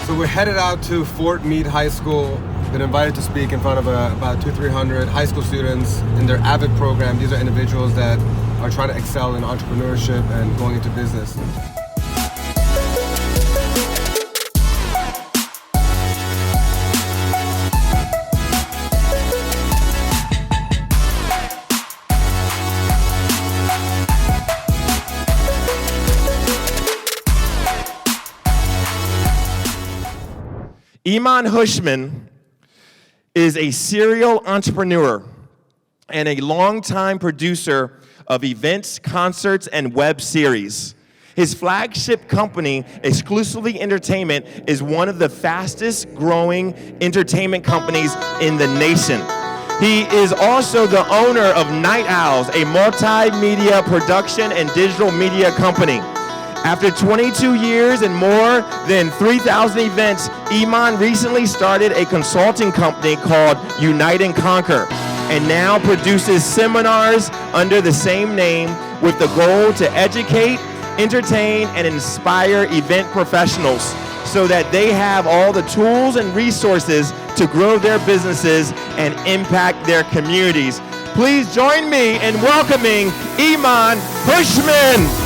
So we're headed out to Fort Mead High School. Been invited to speak in front of about 200-300 high school students in their AVIID program. These are individuals that are trying to excel in entrepreneurship and going into business. Iman Huschmand is a serial entrepreneur and a longtime producer of events, concerts, and web series. His flagship company, Exclusively Entertainment, is one of the fastest growing entertainment companies in the nation. He is also the owner of Night Owls, a multimedia production and digital media company. After 22 years and more than 3,000 events, Iman recently started a consulting company called Unite Conquer, and now produces seminars under the same name with the goal to educate, entertain, and inspire event professionals so that they have all the tools and resources to grow their businesses and impact their communities. Please join me in welcoming Iman Huschmand.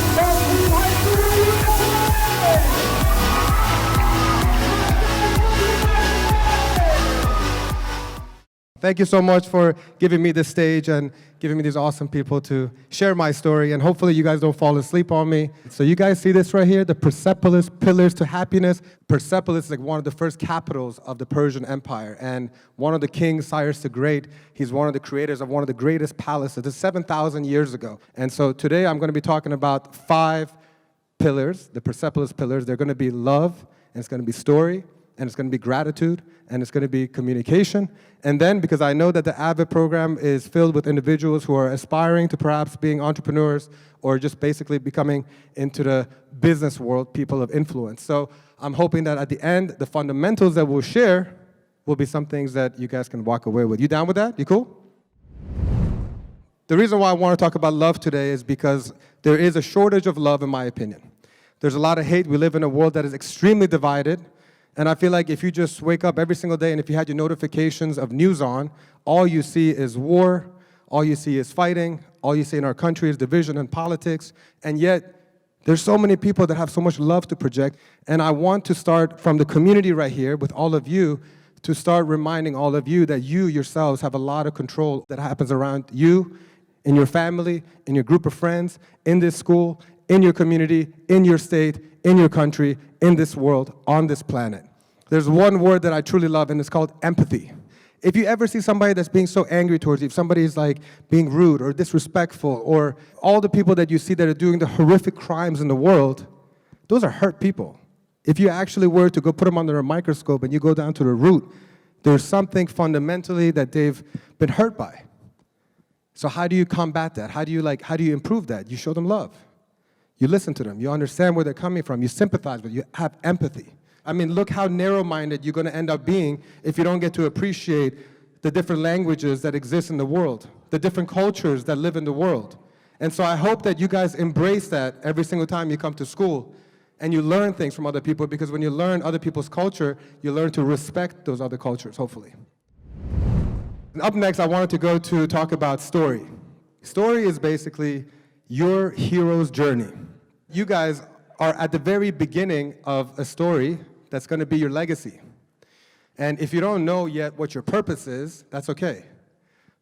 Thank you so much for giving me this stage and giving me these awesome people to share my story, and hopefully you guys don't fall asleep on me. So you guys see this right here, the Persepolis Pillars to Happiness. Persepolis is like one of the first capitals of the Persian Empire, and one of the kings, Cyrus the Great, he's one of the creators of one of the greatest palaces. It's 7,000 years ago. And so today I'm going to be talking about 5 pillars, the Persepolis Pillars. They're going to be love, and it's going to be story, and it's going to be gratitude, and it's going to be communication. And then, because I know that the AVIID program is filled with individuals who are aspiring to perhaps being entrepreneurs or just basically becoming into the business world, people of influence. So I'm hoping that at the end, the fundamentals that we'll share will be some things that you guys can walk away with. You down with that? You cool? The reason why I want to talk about love today is because there is a shortage of love, in my opinion. There's a lot of hate. We live in a world that is extremely divided. And I feel like if you just wake up every single day and if you had your notifications of news on, all you see is war, all you see is fighting, all you see in our country is division and politics, and yet there's so many people that have so much love to project. And I want to start from the community right here with all of you to start reminding all of you that you yourselves have a lot of control that happens around you, in your family, in your group of friends, in this school, in your community, in your state, in your country, in this world, on this planet. There's one word that I truly love, and it's called empathy. If you ever see somebody that's being so angry towards you, if somebody's like being rude or disrespectful, or all the people that you see that are doing the horrific crimes in the world, those are hurt people. If you actually were to go put them under a microscope and you go down to the root, there's something fundamentally that they've been hurt by. So how do you combat that? How do you improve that? You show them love. You listen to them. You understand where they're coming from. You sympathize with them. You have empathy. I mean, look how narrow-minded you're going to end up being if you don't get to appreciate the different languages that exist in the world, the different cultures that live in the world. And so I hope that you guys embrace that every single time you come to school and you learn things from other people, because when you learn other people's culture, you learn to respect those other cultures, hopefully. And up next, I wanted to go to talk about story. Story is basically your hero's journey. You guys are at the very beginning of a story that's going to be your legacy. And if you don't know yet what your purpose is, that's okay.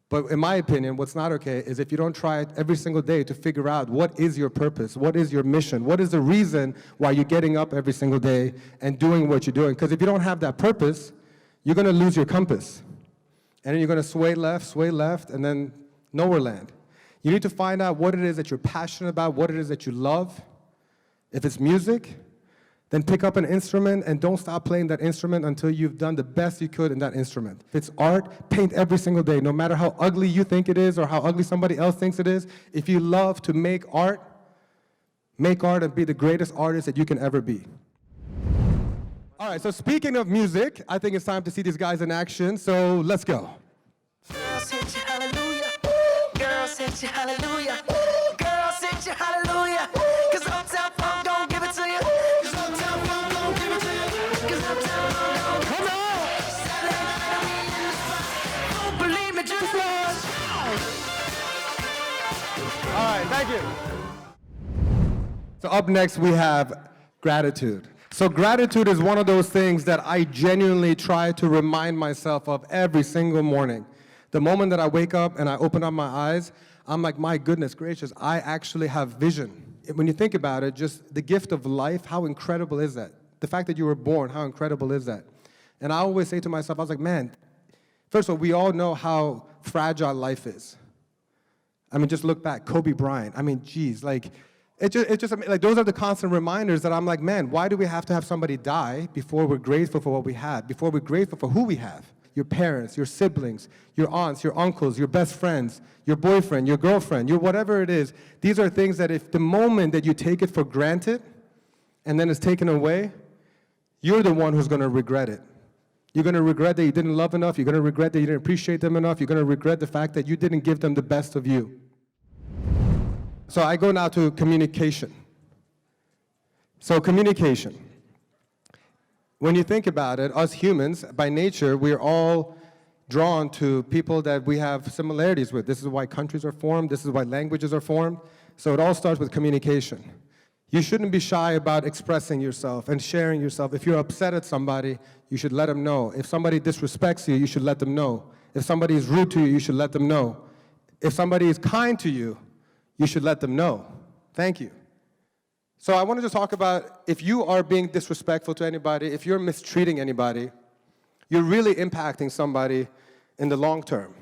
But in my opinion, what's not okay is if you don't try it every single day to figure out what is your purpose, what is your mission, what is the reason why you're getting up every single day and doing what you're doing. Because if you don't have that purpose, you're going to lose your compass. And then you're going to sway left, and then nowhere land. You need to find out what it is that you're passionate about, what it is that you love. If it's music, then pick up an instrument and don't stop playing that instrument until you've done the best you could in that instrument. If it's art, paint every single day, no matter how ugly you think it is or how ugly somebody else thinks it is. If you love to make art and be the greatest artist that you can ever be. All right, so speaking of music, I think it's time to see these guys in action, so let's go. Girls hit you, hallelujah. Girls hit you, hallelujah. Girls hit you, hallelujah. 'Cause Uptown Funk don't give it to you. 'Cause Uptown Funk don't give it to you. 'Cause Uptown Thank you. So up next, we have gratitude. So gratitude is one of those things that I genuinely try to remind myself of every single morning. The moment that I wake up and I open up my eyes, I'm like, my goodness gracious, I actually have vision. When you think about it, just the gift of life, how incredible is that? The fact that you were born, how incredible is that? And I always say to myself, I was like, man, first of all, we all know how fragile life is. I mean, just look back, Kobe Bryant. I mean, geez, like, it just like those are the constant reminders that I'm like, man, why do we have to have somebody die before we're grateful for what we have, before we're grateful for who we have? Your parents, your siblings, your aunts, your uncles, your best friends, your boyfriend, your girlfriend, your whatever it is. These are things that if the moment that you take it for granted and then it's taken away, you're the one who's going to regret it. You're going to regret that you didn't love enough. You're going to regret that you didn't appreciate them enough. You're going to regret the fact that you didn't give them the best of you. So I go now to communication. So communication. When you think about it, us humans, by nature, we're all drawn to people that we have similarities with. This is why countries are formed. This is why languages are formed. So it all starts with communication. You shouldn't be shy about expressing yourself and sharing yourself. If you're upset at somebody, you should let them know. If somebody disrespects you, you should let them know. If somebody is rude to you, you should let them know. If somebody is kind to you, you should let them know. Thank you. So I wanted to talk about if you are being disrespectful to anybody, if you're mistreating anybody, you're really impacting somebody in the long term.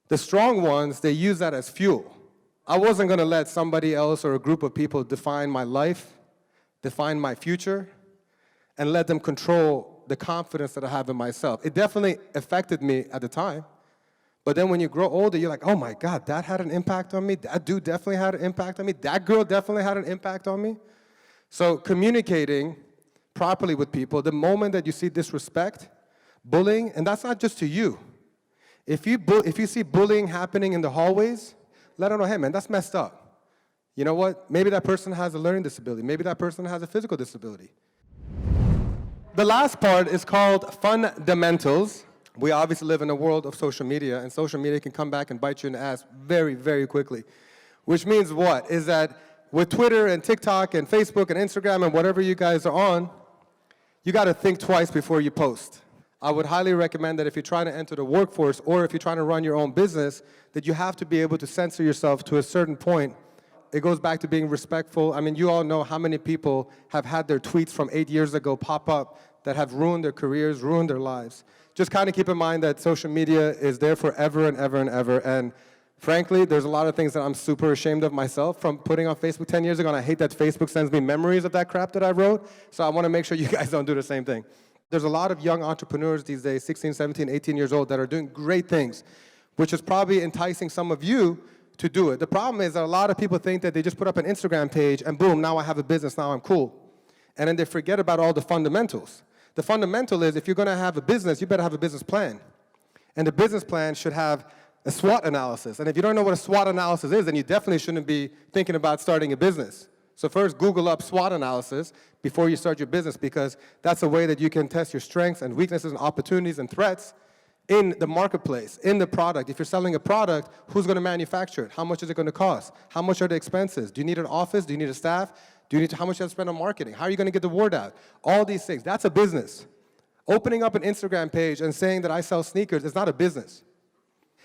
The strong ones, they use that as fuel. I wasn't going to let somebody else or a group of people define my life, define my future, and let them control the confidence that I have in myself. It definitely affected me at the time. But then when you grow older, you're like, oh my God, that had an impact on me. That dude definitely had an impact on me. That girl definitely had an impact on me. So communicating properly with people, the moment that you see disrespect, bullying, and that's not just to you. If you see bullying happening in the hallways, let them know, hey man, that's messed up. You know what? Maybe that person has a learning disability. Maybe that person has a physical disability. The last part is called fundamentals. We obviously live in a world of social media, and social media can come back and bite you in the ass very, very quickly. Which means what? Is that with Twitter and TikTok and Facebook and Instagram and whatever you guys are on, you got to think twice before you post. I would highly recommend that if you're trying to enter the workforce or if you're trying to run your own business, that you have to be able to censor yourself to a certain point. It goes back to being respectful. I mean, you all know how many people have had their tweets from 8 years ago pop up that have ruined their careers, ruined their lives. Just kind of keep in mind that social media is there forever and ever and ever. And frankly, there's a lot of things that I'm super ashamed of myself from putting on Facebook 10 years ago, and I hate that Facebook sends me memories of that crap that I wrote. So I want to make sure you guys don't do the same thing. There's a lot of young entrepreneurs these days, 16, 17, 18 years old, that are doing great things, which is probably enticing some of you to do it. The problem is that a lot of people think that they just put up an Instagram page and boom, now I have a business, now I'm cool. And then they forget about all the fundamentals. The fundamental is if you're going to have a business, you better have a business plan. And the business plan should have a SWOT analysis. And if you don't know what a SWOT analysis is, then you definitely shouldn't be thinking about starting a business. So first, Google up SWOT analysis before you start your business, because that's a way that you can test your strengths and weaknesses and opportunities and threats in the marketplace, in the product. If you're selling a product, who's going to manufacture it? How much is it going to cost? How much are the expenses? Do you need an office? Do you need a staff? Do you need to, how much do you have to spend on marketing? How are you going to get the word out? All these things. That's a business. Opening up an Instagram page and saying that I sell sneakers is not a business.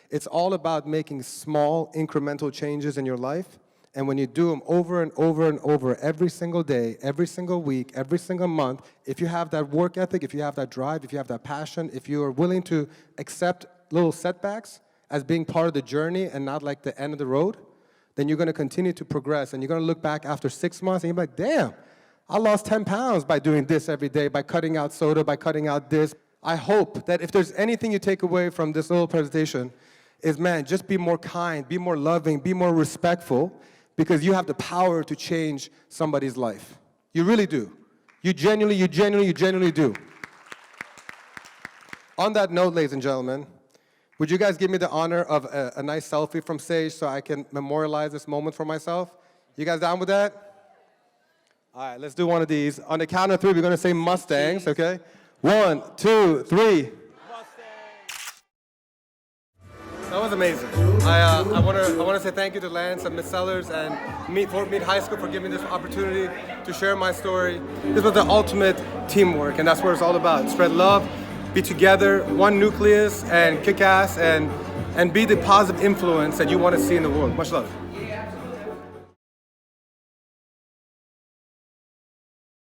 It's all about making small, incremental changes in your life. And when you do them over and over and over every single day, every single week, every single month, if you have that work ethic, if you have that drive, if you have that passion, if you are willing to accept little setbacks as being part of the journey and not like the end of the road, then you're going to continue to progress. And you're going to look back after 6 months and you're like, damn, I lost 10 pounds by doing this every day, by cutting out soda, by cutting out this. I hope that if there's anything you take away from this little presentation is, man, just be more kind, be more loving, be more respectful, because you have the power to change somebody's life. You really do. You genuinely do. On that note, ladies and gentlemen, would you guys give me the honor of a nice selfie from stage so I can memorialize this moment for myself? You guys down with that? All right, let's do one of these. On the count of 3, we're going to say Mustangs, okay? 1, 2, 3. Mustangs. That was amazing. I want to say thank you to Lance and Miss Sellers and Mead High School for giving me this opportunity to share my story. This was the ultimate teamwork, and that's what it's all about. Spread love, be together, one nucleus, and kick ass, and be the positive influence that you want to see in the world. Much love.